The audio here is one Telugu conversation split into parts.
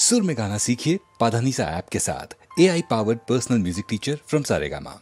सुर में गाना सीखिए पाधानीसा ऐप के साथ। AI powered personal music teacher from Saregama.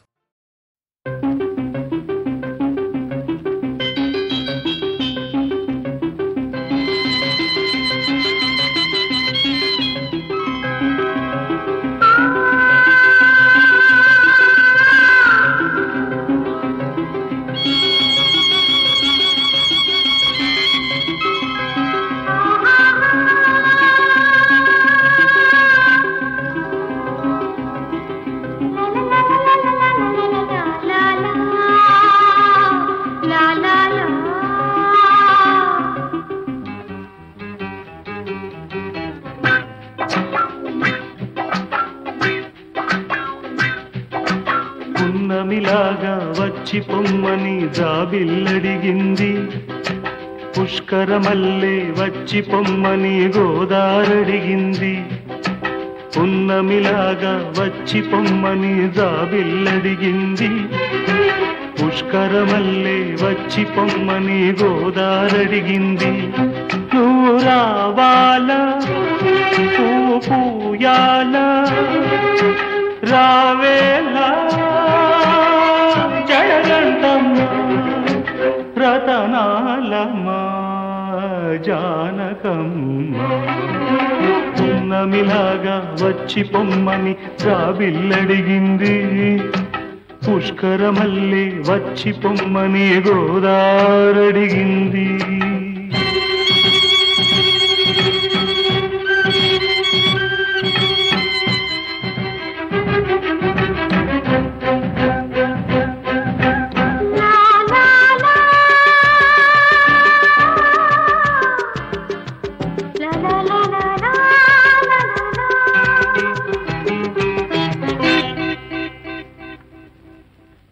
పున్నమిలాగా వచ్చి పొమ్మని జాబిల్లడిగింది, పుష్కరమల్లే వచ్చి పొమ్మని గోదారడిగింది. పున్నమిలాగా వచ్చి పొమ్మని జాబిల్లడిగింది, పుష్కరమల్లే వచ్చి పొమ్మని గోదారడిగింది. నువ్వు రావాలా పువ్వు పూయాలా రావేలా జడగంటమ్మ రతనాలమ్మ జానకమ్మ. పున్నమిలాగా వచ్చి పొమ్మని జాబిల్లడిగింది, పుష్కరమల్లి వచ్చి పొమ్మని గోదారడిగింది.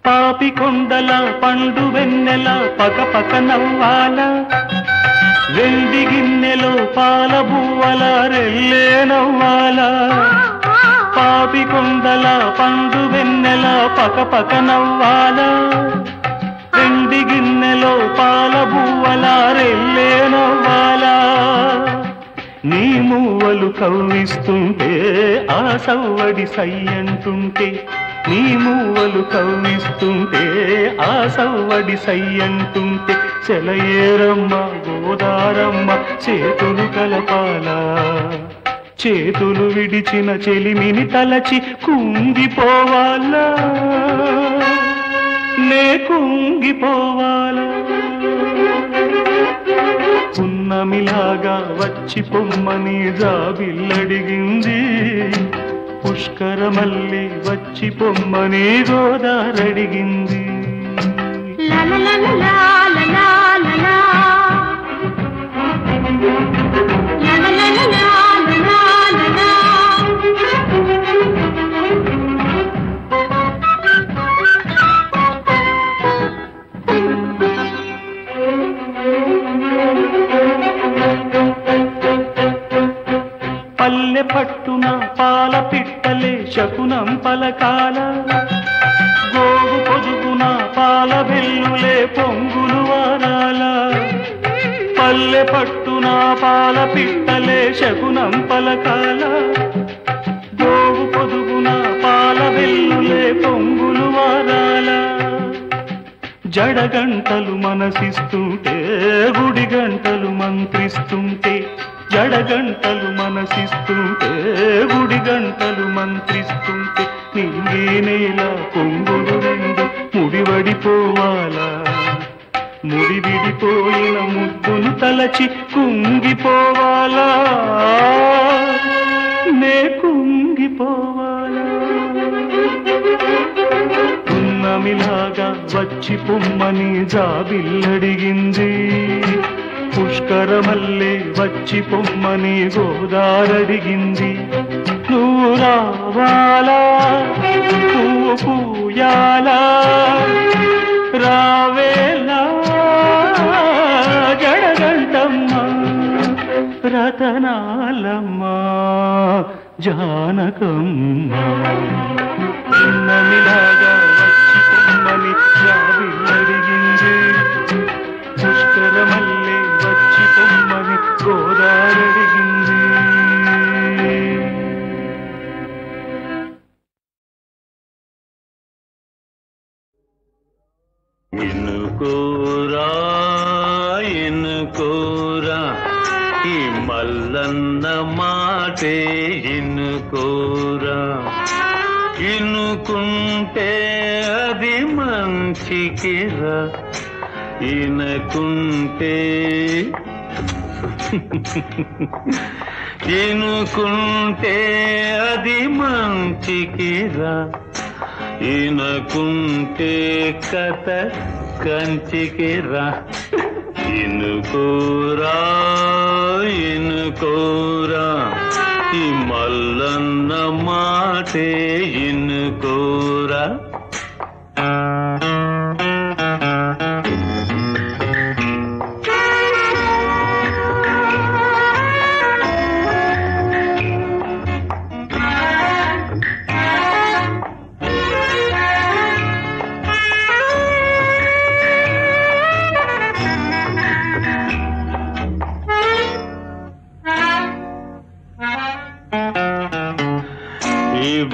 పాపి కొండల పండు వెన్నెల పక పక నవ్వాల, వెండి గిన్నెలో పాల బువ్వల రెల్లే నవ్వాల. పాపి కొండల పండు వెన్నెల పక పక నవ్వాల, వెండి గిన్నెలో పాల బువ్వల రెల్లే నవ్వాల. నీ మూవలు కవ్విస్తుంటే ఆ సవ్వడి సయ్యంటుంటే, నీ మూవలు కవ్విస్తుంటే ఆ సవ్వడి సయ్యంటుంటే, సెలయేరమ్మ గోదారమ్మ చేతులు కలపాలా. చేతులు విడిచిన చెలిమిని తలచి కుంగిపోవాలా, నే కుంగిపోవాలా. పున్నమిలాగా వచ్చి పొమ్మని జాబిల్లడిగింది, పుష్కరమల్లి వచ్చి పొమ్మని గోదారడిగింది. పల్లె పట్టున పాల పిట్టలే శకునం పలకాల, గోగు పొదుగున పాల వెల్లులే పొంగులు వారాల. పల్లె పట్టున పాల పిట్టలే శకునం పలకాల, గోగు పొదుగున పాల వెల్లులే పొంగులు వారాల. జడగంటలు మనసిస్తుంటే గుడి గంటలు మంత్రిస్తుంటే, జడగంటలు మనసిస్తుంటే గుడి గంటలు మంత్రిస్తుంటే, నింగి నేల పొంగులు రెండు ముడివడిపోవాలా. ముడి విడిపోయిన ముద్దును తలచి కుంగిపోవాలా, నే కుంగిపోవాలా. పున్నమిలాగా వచ్చి పొమ్మని జాబిల్లడిగింది, పుష్కరమల్లే వచ్చి పొమ్మని గోదారడిగింది. నువ్వు రావాలా పువ్వు పూయాలా రావేలా జడగంటమ్మ రతనాలమ్మ జానకమ్మ. పున్నమిలాగా వచ్చి పొమ్మని జాబిల్లడిగింది, పుష్కరమల్లే వచ్చి పొమ్మని గోదారడిగింది. మాటే ఇనుకోరా, ఇనుకుంటే అది మంచికిరా, ఇనుకుంటే ఇనుకుంటే అది మంచికిరా, ఇనుకుంటే కథ కంచికిరా. ఇనుకోరా ఇనుకోరా, ఈ మల్లన్న మాటే ఇనుకోరా.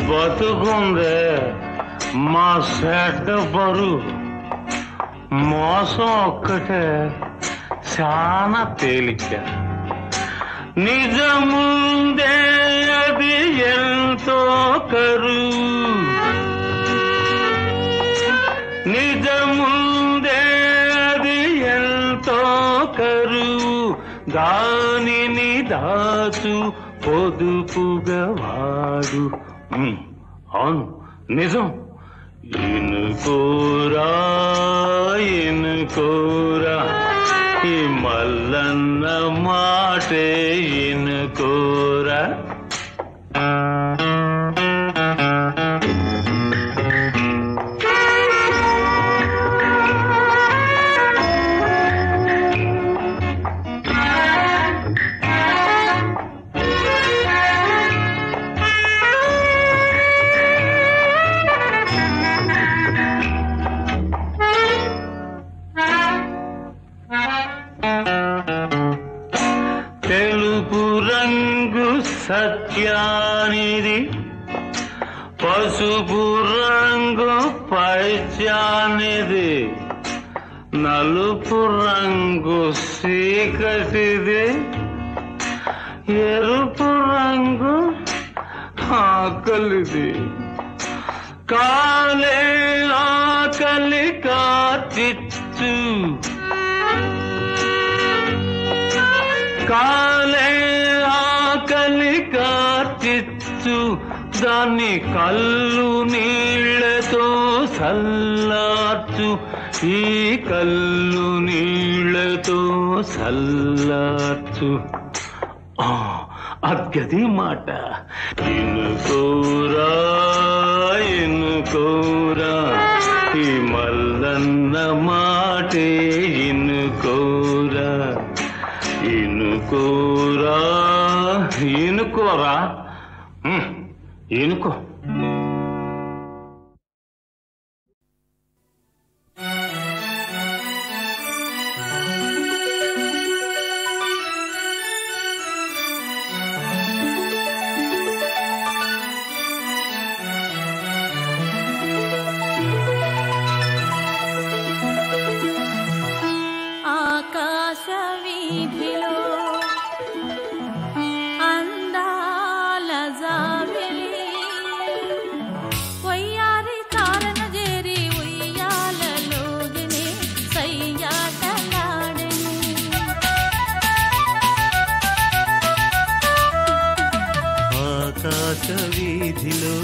బతుకుందే మా సెట్ బరు, మోసం ఒక్కటే చాలా తేలిక. నిజముందే అది ఎంతో కరువు, నిజముందే అది ఎంతో కరువు. దానిని దాచు పొదుపుగా వాడు. అవును నిజం. ఇనుకోరా ఇనుకోరా, ఈ మల్లన్న మాటే ఇనుకోరా. తెలుపు రంగు సత్యానిది, పసుపు రంగు పైత్యానిది, నలుపు రంగు చీకటిది, ఎరుపు రంగు ఆకలిది. కాలే ఆకలి కాచిచ్చు, కాలే ఆకలి కార్చిచ్చు, దాన్ని కళ్ళు నీళ్లతో సల్లార్చు, ఈ కళ్ళు నీళ్లతో సల్లార్చు. అద్గది మాట. ఇనుకోరా ఇనుకోరా, ఈ మల్లన్న మాటే ఇనుకోరా. ఇనుకోరా ఇనుకోరా, ఇనుకో. వీధిలో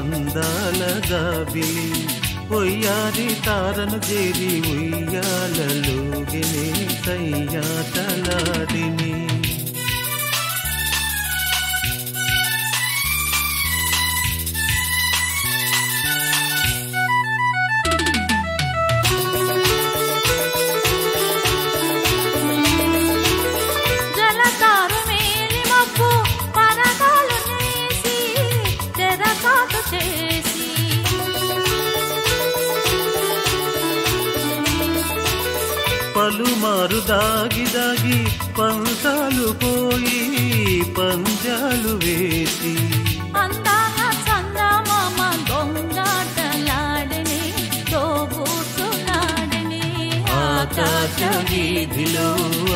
అందాల జాబిలి, ఒయ్యారి తారను చేరి ఉయ్యాలలోగిని సయ్యాటలాడిని. పలుమారు దాగి దాగి పంతాలు పోయి పంజాలు వేసి, అందాల చందమామ దొంగాటలాడని తోబూచులాడని. ఆకాశ వీధిలో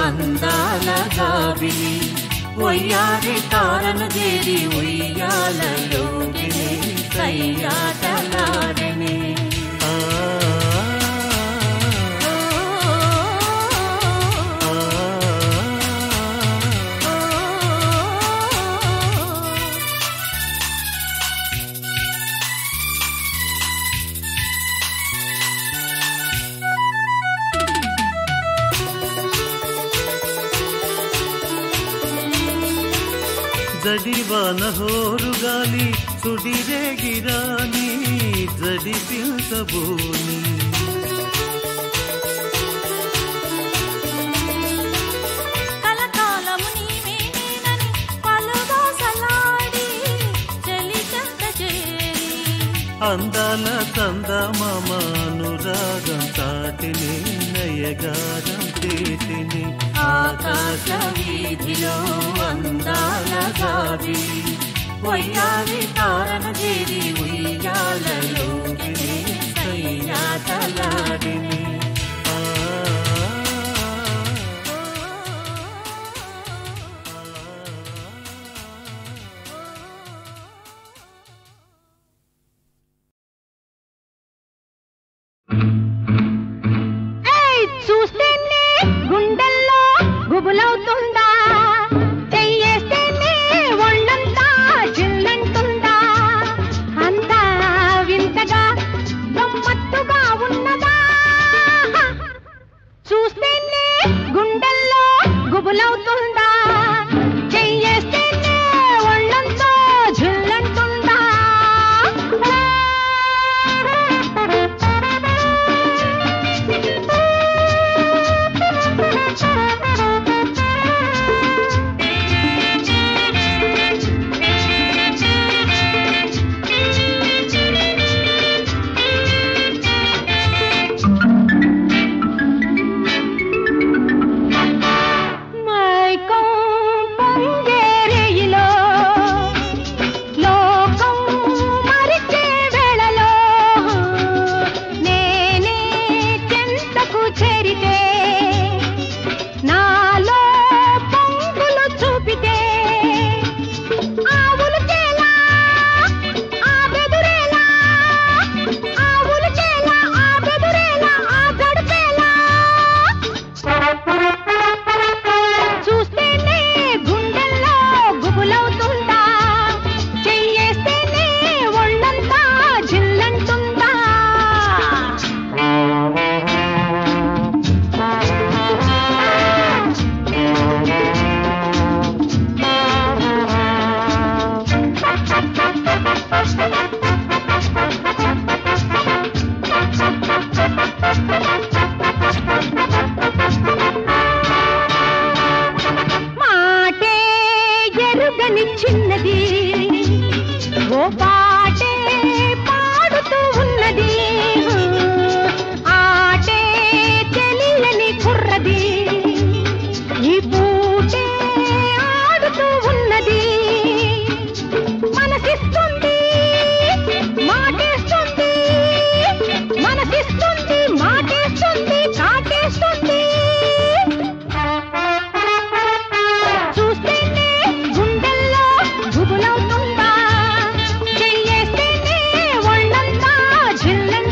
అందాల జాబిలి, ఒయ్యారి తారను చేరి ఉయ్యాలలోకి సయ్యాటలాడనే జడివాన హోరుగాలి సుడిరేగిరాని జడి పిల్చబోని కలకాలము నీవే నేనని పలుదోసలాడి చెలి చెంత చేరి అందాల చందమామ అనురాగం తాటిని నయగారం చేతిని ఆకాశ వీధిలో అందాల జాబి ఒయ్యారి తారను చేరి ఉయ్యాలలోకి సయ్యాటలాడిని చూస్తేనే గుండెల్లో గుబులవుతుందా చెయ్యేస్తేనే ఒళ్ళంతా జిల్లంటుందా అంతా వింతగా గమ్మత్తుగా ఉన్నదా చూస్తేనే గుండెల్లో గుబులవుతుందా చెయ్యేస్తేనే ఒళ్ళంతా జిల్లంటుందా చిన్నది ఓ పాటే పాడుతూ ఉన్నది ఆటే తెలియని కుర్రది ఈ పూటే ఆడుతూ ఉన్నది మనసిస్తుంది మాటేస్తుంది మనసిస్తుంది మాటేస్తుంది కాటేస్తుంది చూస్తేనే గుండెల్లో గుబులవుతుందా చెయ్యేస్తేనే ఒళ్ళంతా జిల్లంతా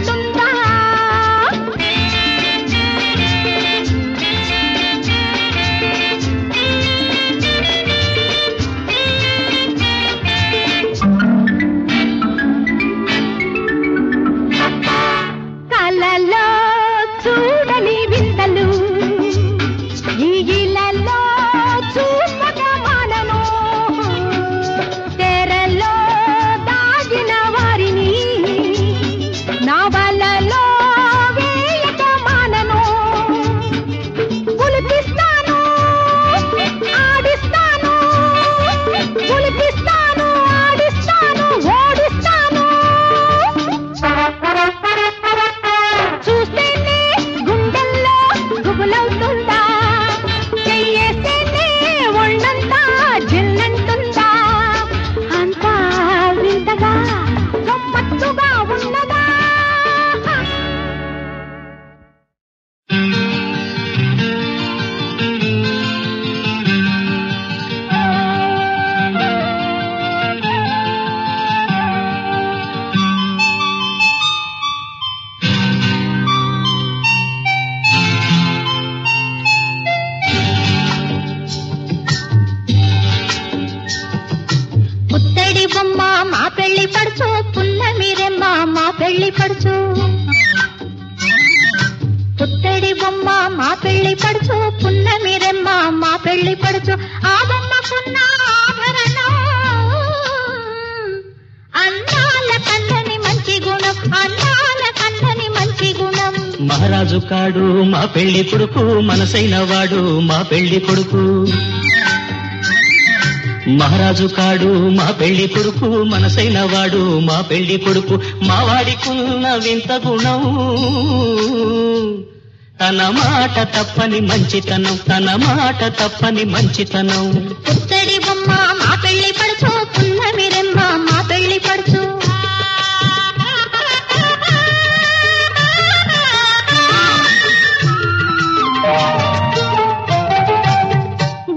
పుత్తడి బొమ్మ మా పెళ్లి పడుచు పున్నమిరెమ్మ మా పెళ్లి పడుచు పుత్తడి బొమ్మ మా పెళ్లి పడుచు పున్నమిరెమ్మ మా పెళ్లి పడుచు ఆ బొమ్మకున్న ఆభరణం అందాల కందని మంచి గుణం అందాల కందని మంచి గుణం మహారాజు కాడు మా పెళ్లి కొడుకు మనసైన వాడు మా పెళ్లి కొడుకు మహారాజు కాడు మా పెళ్లి కొడుకు మనసైన వాడు మా పెళ్లి కొడుకు మా వాడికున్న వింత గుణం తన మాట తప్పని మంచితనం తన మాట తప్పని మంచితనం పుత్తడి బొమ్మ మా పెళ్లి పడుచు పున్నమిరెమ్మ మా పెళ్లి పడుచు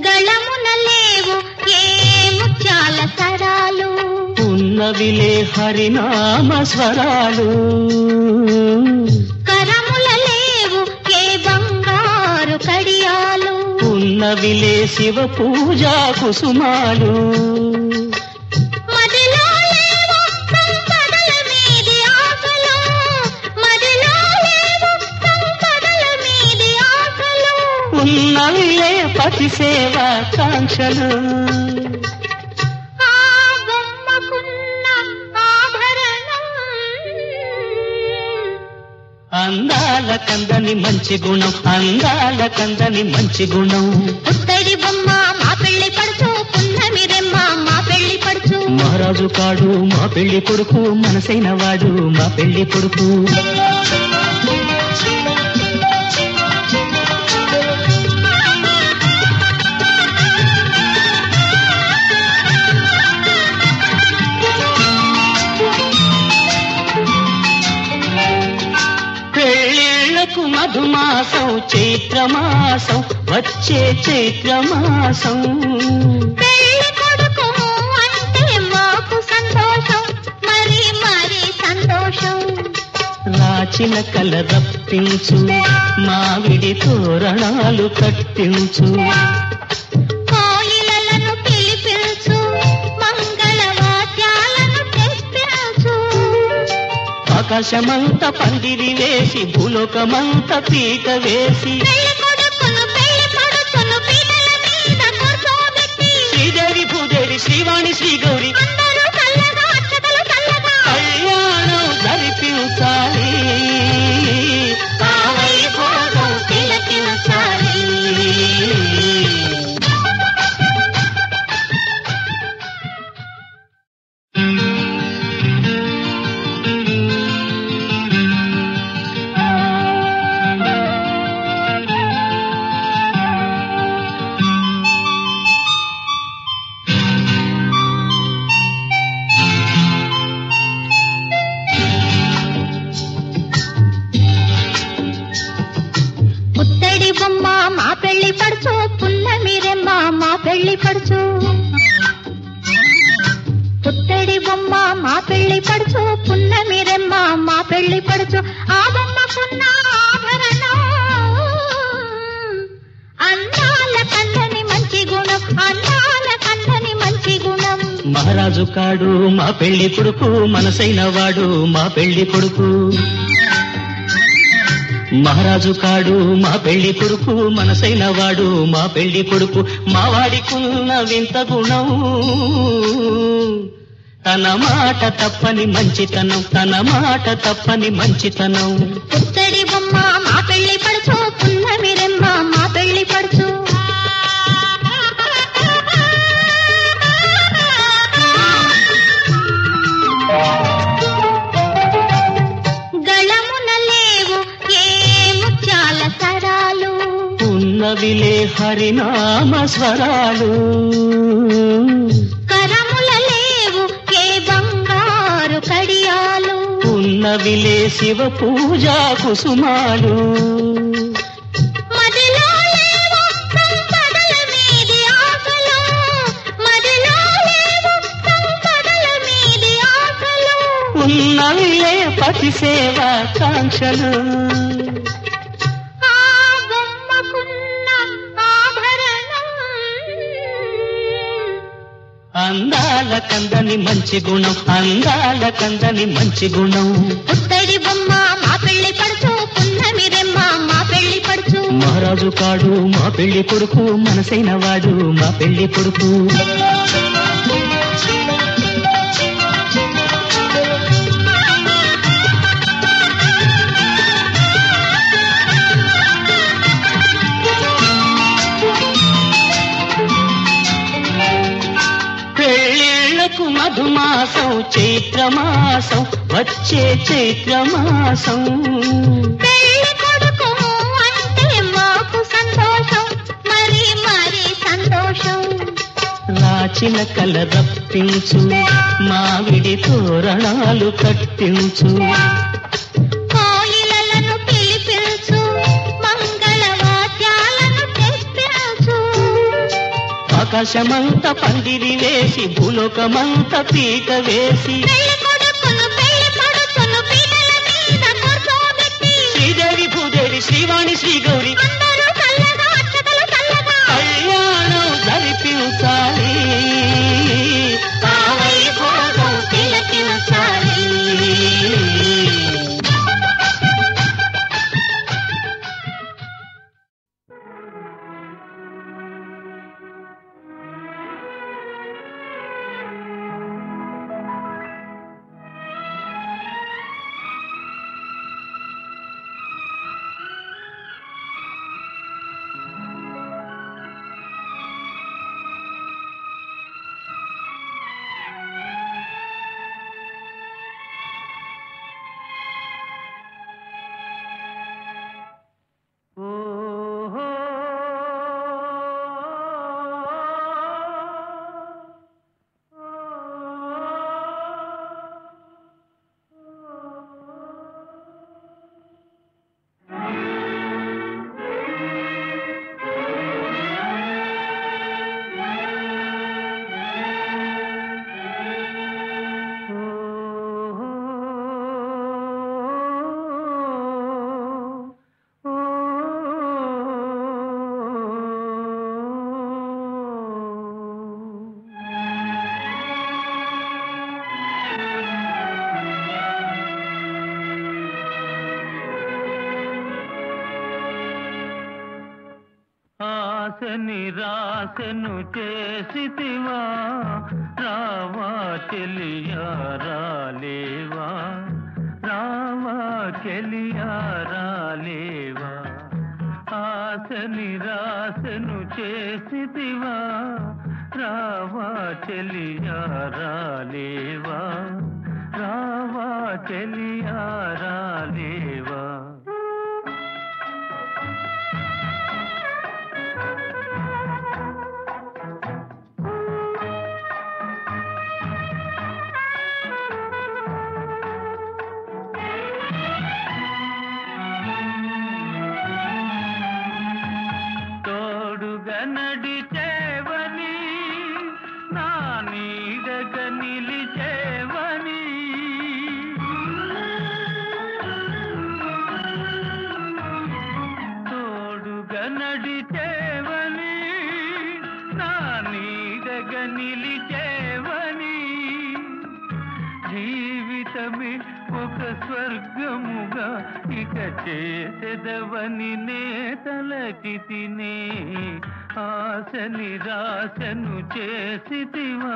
గళమున లేవు ఏ ముత్యాల సరాలు ఉన్నవిలే హరినామ స్వరాలు కరముల లేవు ఏ బంగారు కడియాలు ఉన్నవిలే శివ పూజా కుసుమాలు మదిలో లేవు సంపదల మీది ఆశలు మదిలో లేవు సంపదల మీది ఆశలు ఉన్నవిలే పతి సేవా కాంక్షలు ఆ బొమ్మకున్న ఆభరణం అందాల కందని మంచి గుణం అందాల కందని మంచి గుణం పుత్తడి బొమ్మ మా పెళ్లి పడుచు పున్నమిరెమ్మ మా పెళ్లి పడుచు మహారాజు కాడు మా పెళ్లి కొడుకు మనసైన వాడు మా పెళ్లి కొడుకు పెళ్ళిళ్ళకు మధుమాసం చైత్రమాసం వచ్చే చైత్రమాసం పెళ్లి కొడుకు అంటే మాకు సంతోషం మరి మరి సంతోషం రాచిన కల రప్పించు మావిడి తోరణాలు కట్టించు కోయిలలను పిలిపించు మంగళ వాద్యాలను తెప్పించు ఆకాశమంత పందిరి వేసి భూలోకమంత పీక వేసి పెళ్లి కొడుకును పెళ్లి కొడుకును పీటల మీద కూర్చోబెట్టి శ్రీదేవి భూదేవి శ్రీవాణి శ్రీగౌరి అందరూ చల్లగా అక్షతలు చల్లగా కళ్యాణం జరిపించాలి ఆ వైభోగం తిలకించాలి పుత్తడి బొమ్మ మా పెళ్లి పడుచు పున్నమిరెమ్మ మా పెళ్లి పడుచు పుత్తడి బొమ్మ మా పెళ్లి పడుచు పున్నమిరెమ్మ మా పెళ్లి పడుచు ఆ బొమ్మకున్న ఆభరణం అందాల కందని మంచి గుణం అందాల కందని మంచి గుణం మహారాజు కాడు మా పెళ్లి కొడుకు మనసైన వాడు మా పెళ్లి కొడుకు మహారాజు కాడు మా పెళ్లి కొడుకు మనసైన వాడు మా పెళ్లి కొడుకు మా వాడికున్న వింత గుణం తన మాట తప్పని మంచితనం తన మాట తప్పని మంచితనం పుత్తడి బొమ్మ మా పెళ్లి పడుచు పున్నమిరెమ్మ మా పెళ్లి పడుచు గళమున లేవు ఏ ముత్యాల సరాలు ఉన్నవిలే హరినామ స్వరాలు కరముల లేవు ఏ బంగారు కడియాలు ఉన్నవిలే శివ పూజా కుసుమాలు మదిలో లేవు సంపదల మీది ఆశలు మదిలో లేవు సంపదల మీది ఆశలు ఉన్నవిలే పతి సేవా కాంక్షలు ఆ బొమ్మకున్న ఆభరణం అందాల కందని మంచి గుణం, అందాల కందని మంచి గుణం. పుత్తడి బొమ్మ మా పెళ్లి పడుచు, పున్నమి రెమ్మ మా పెళ్లి పడుచు. మహారాజు కాడు మా పెళ్లి కొడుకు, మనసైన వాడు మా పెళ్లి కొడుకు. పెళ్ళిళ్ళకు మధుమాసం చైత్రమాసం, వచ్చే చైత్రమాసం. పెళ్లి కొడుకు అంటే మాకు సంతోషం, మరి మరి సంతోషం. రాచిన కల రప్పించు, మావిడి తోరణాలు కట్టించు. కోయిలలను పిలిపించు, మంగళ వాద్యాలను తెప్పించు. ఆకాశమంత పందిరి వేసి, భూలోకమంత పీట వేసి, పెళ్లి కొడుకును పెళ్లి పడుచును పీటల మీద కూర్చోబెట్టి, శ్రీదేవి భూదేవి శ్రీవాణి శ్రీగౌరి అందరూ చల్లగా అక్షతలు చల్లగా కళ్యాణం జరిపించాలి. ఆ వైభోగం తిలకించాలి. నిరాశను చేసితివా, రావా చెలియా రాలేవా, రావా చెలియా రాలేవా. ఆశ నిరాశను చేసితివా, రావా చెలియా రాలేవా, రావా చెలియా రాలేవా. నడిచేవని నా నీడగ నిలిచేవని, తోడుగా నడిచేవని నా నీడగ నిలిచేవని. జీవితమే ఒక స్వర్గముగా ఇక చేసెదవని నే తలచితినే. ఆశ నిరాశను చేసితివా,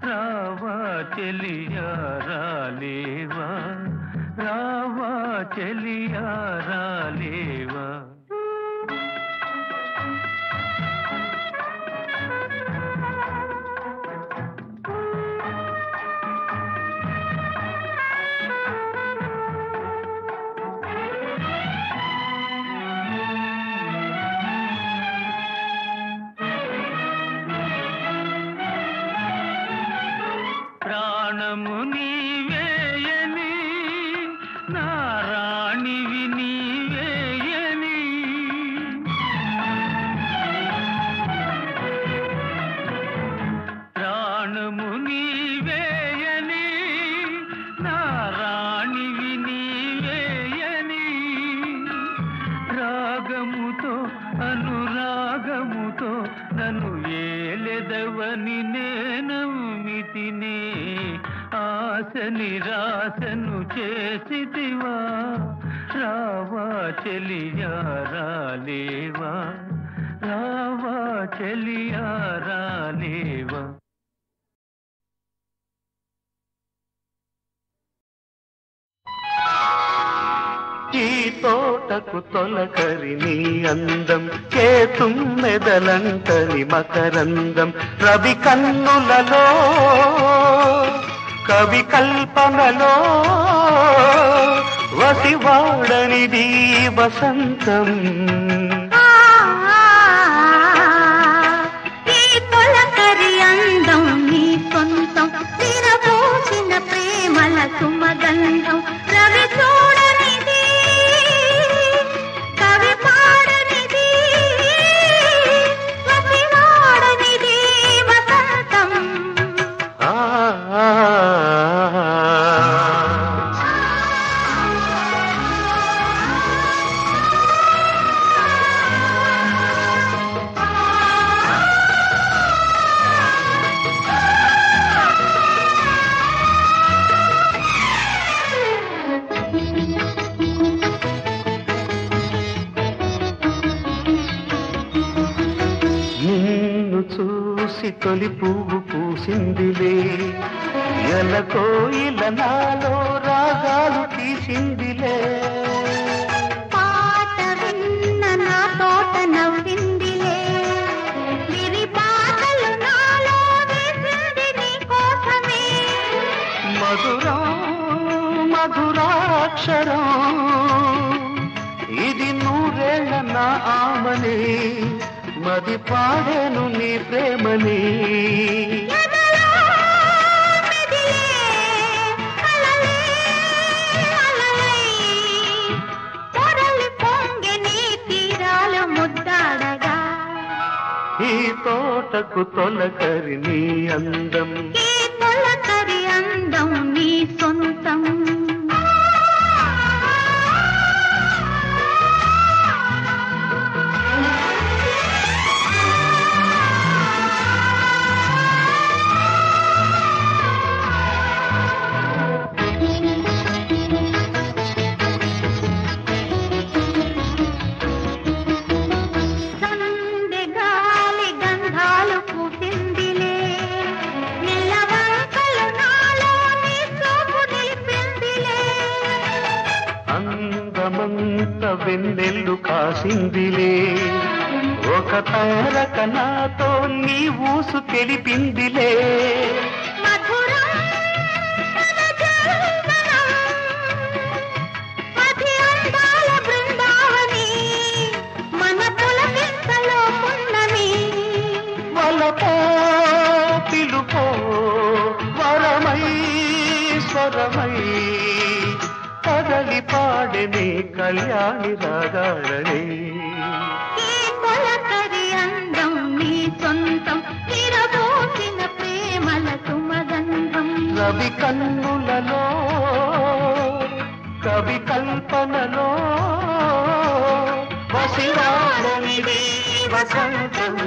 రావా చెలియా రాలేవా, రావా చెలియా రాలేవా. ప్రాణము నీవేయని, నా రాణివి నీవేయని. ప్రాణము నీవేయని, నా రాణివి నీవేయని. రాగముతో అనురాగముతో నన్ను ఏలెదవని నేను తిని ఆశ నిరాశను చేసిదివా రావా చెలియా రాలేవా రావా చెలియా రాలేవా. ఈ తోటకు తొలకరి నీ అందం కేతుమ్మెదలంటని మకరందం రవి కన్నులలో కవి కల్పనలో వసివాడనిది వసంతం. ఈ తొలకరి అందం నీ సొంతం విరబోసిన ప్రేమల సుమగంధం రవి చూడనిది కవి పాడనిది వసివాడనిది వసంతం. నిన్ను చూసి తొలి పువ్వు పూసిందిలే ఎలకోయిల నాలో రాగాలు తీసిందిలే. పాట విన్న నా తోట నవ్విందిలే విరి పాటలు నాలో వేసింది నీ కోసమే. మధురం మధురాక్షరం ఇది నూరేళ్ళ నా ఆమని మది పాడేను నీ ప్రేమని. ఎదలో మెదిలే అలలే అలలై పొరలి పొంగె నీ తీరాల ముద్దాడగా. ఈ తోటకు తొలకరి నీ అందం ఈ తొలకరి అందం నీ సొంతం. సందె గాలి గంధాలు పూసిందిలే నెలవంకలు నాలో నీ చూపు నిలిపిందిలే. అందమంత వెన్నెల్లు కాసిందిలే ఒక తారక నాతో నీ ఊసు తెలిపిందిలే. మధురం మనజల్దనం మధి అందాల బృందావని మన పులకింతలో పున్నమి. వలపో పిలుపో వరమై స్వరమై కదలి పాడని కళ్యాణి రాగాడని. ఈ తొలకరి అందం నీ సొంతం విరబోసిన ప్రేమల సుమగంధం. రవి కన్నులలో కవి కల్పనలో వసివాడనిది వసంతం.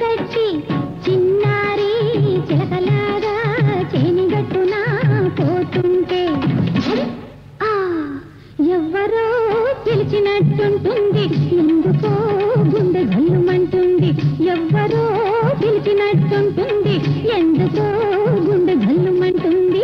గట్టి చిన్నారి చిలకలాగా చేనిగట్టున పోతుంటే ఎవ్వరో పిలిచినట్టుంటుంది, ఎందుకో గుండె గల్లుమంటుంది. ఎవ్వరో పిలిచినట్టుంటుంది, ఎందుకో గుండె గల్లుమంటుంది.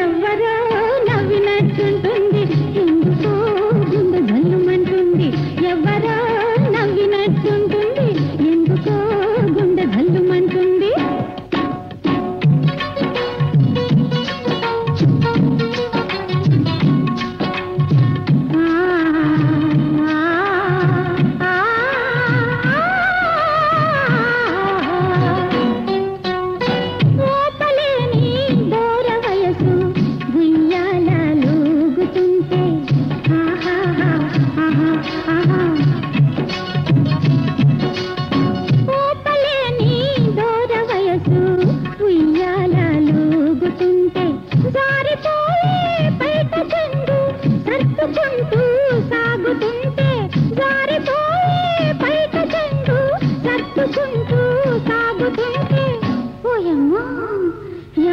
ఎవ్వరో నవ్వినట్టుంటుంది, ఎందుకో గుండె గల్లుమంటుంది. ఎవ్వరో నవ్వినట్టుంటుంది, ఎందుకో గుండె గల్లుమంటుంది.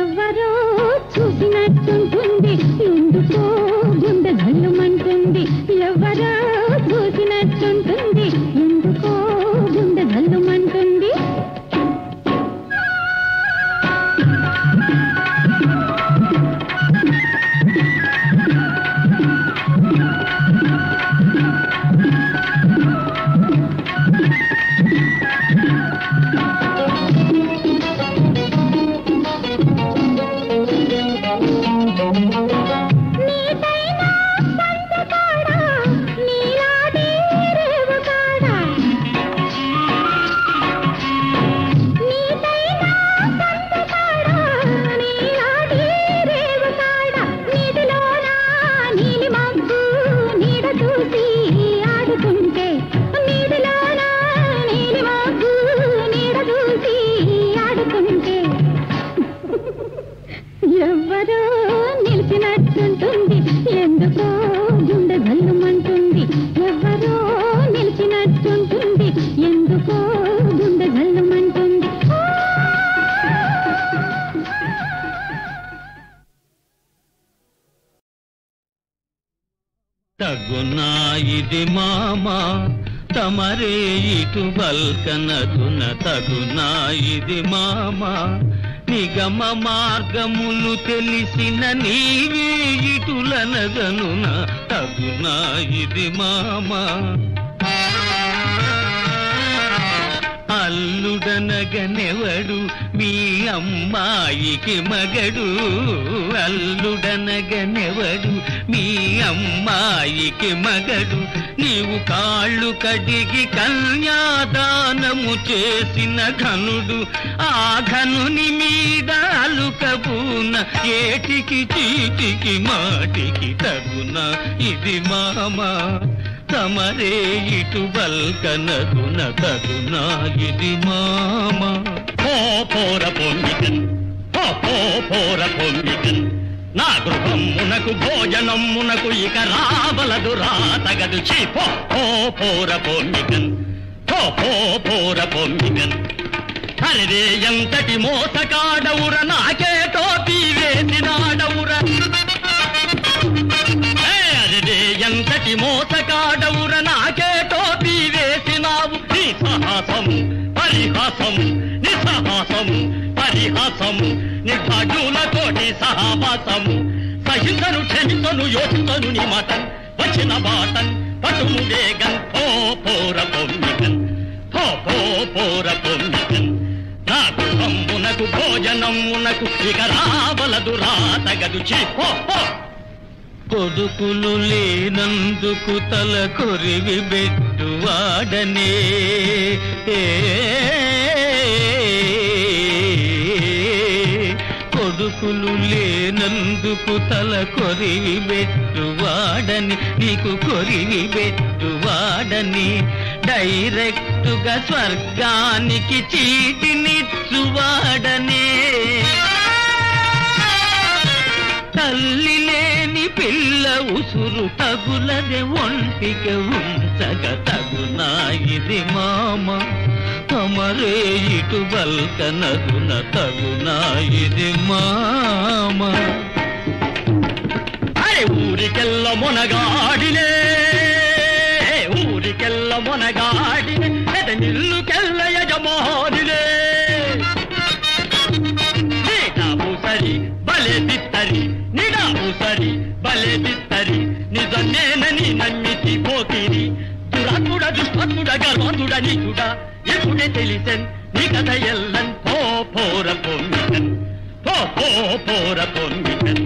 ఎవ్వరో చూసినట్టుంటుంది, ఎందుకో గుండె గల్లుమంటుంది. ఎవరో చూసినట్టుంటుంది, ఎందుకో గుండె గల్లుమంటుంది. ఎవ్వరో నిలిచినట్టుంటుంది, ఎందుకో గుండె గల్లుమంటుంది. ఎవ్వరో నిలిచినట్టుంటుంది, ఎందుకో గుండె గల్లుమంటుంది. తగునా ఇది మామా తమరే ఇటు బల్కనదున. తగునా ఇది మామా నిగమ మార్గములు తెలిసిన నీవే ఇటులనగనున. తగునా ఇది మామా అల్లుడనగనెవడు మీ అమ్మాయికి మగడు. అల్లుడనగనెవడు మీ అమ్మాయికి మగడు. నీవు కాళ్ళు కడిగి కన్యాదానము చేసిన ఘనుడు. ఆ ఘనుని మీద అలుకబూన ఏటికి చీటికి మాటికి. తగున ఇది మామా తమరే ఇటు బల్కనదున. తగునా ఇది మామా. పోర పొంగికన్ పోర పొంగికన్ నా గృహమునకు భోజనమునకు ఇక రావలదు రాతగదు. చీపో పోర పొంగికన్ పోర పొంగికన్. అరే ఎంతటి మోసకాడవుర నాకే టోపీ వేసినాడవుర. ఎంతటి మోసకాడవుర నాకే టోపీ వేసినావు. నీ సాహసము పరిహాసము నిస్సాహసము పరిహాసము నిర్భాగ్యులతోటి సహవాసము. సహించను క్షమించను యోచించను నీ మాటన్ వచ్చిన బాటన్ పటుము వేగన్ పో పోర పొమ్మికన్ పో పో పోర పొమ్మికన్ నా గృహమునకు భోజనమునకు ఇక రావలదు రాతగదు చీ పో పో కొడుకులు లేనందుకు తల కొరివి బెట్టువాడనే కొడుకులు లేనందుకు తల కొరివి బెట్టువాడని నీకు కొరివి బెట్టువాడని డైరెక్టుగా స్వర్గానికి చీటినిచ్చువాడనే తల్లి లేని పిల్ల ఉసురు తగులదే ఒంటికి ఉంచగ తగునా ఇది మామ తమరే ఇటు బల్కనగున తగునా ఇది మామ అరే ఊరికెల్ల మొనగాడినే ఊరికెల్ల మొనగాడినే నిల్లుకెల్ల యజమానినే సరి బలే బిత్తరి నిడాము సరి బలే బిత్తరి నిజన్నేనని నమ్మితి పోతిరి దురాత్ముడ దుష్పత్ముడ గర్వంతుడ నీచుడ ఎప్పుడే తెలిసెన్ నీ కథ ఎల్లన్ పో పోర పొమ్మికన్ పో పో పోర పొమ్మికన్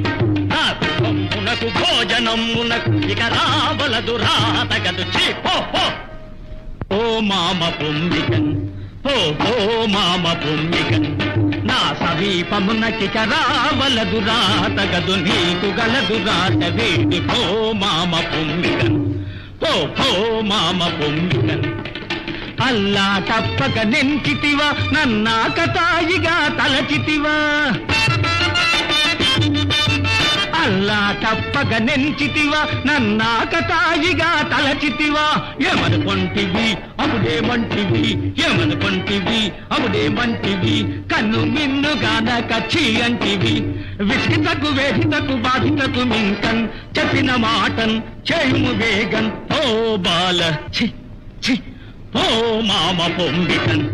నా గృహమునకు భోజనమునకు ఇక రావలదు రాతగదు చీ పో పో ఓ మామ పొమ్మికన్ ఓ ఓ మామ పొమ్మికన్ నా సమీపమునకిక రావలదు రాతగదు నీకు గలదు రాత వేడి పో మామ పొమ్మికన్ పో పో మామ పొమ్మికన్ అల్లా తప్పక నెంచితివా నన్నాక తాయిగా తలచితివా అల్లా తప్పక నెంచితివా నన్నాక తాయిగా తలచితివా ఏమనుకొంటివి అప్పుడేమంటివి ఏమనుకొంటివి అప్పుడేమంటివి కన్ను మిన్నుగానక చీ అంటివి విసిగితకు వేదితకు బాధితకు మింకన్ చెప్పిన మాటన్ చేయుము వేగన్ ఓ బాల చి చి ఓ మామ పొంగికన్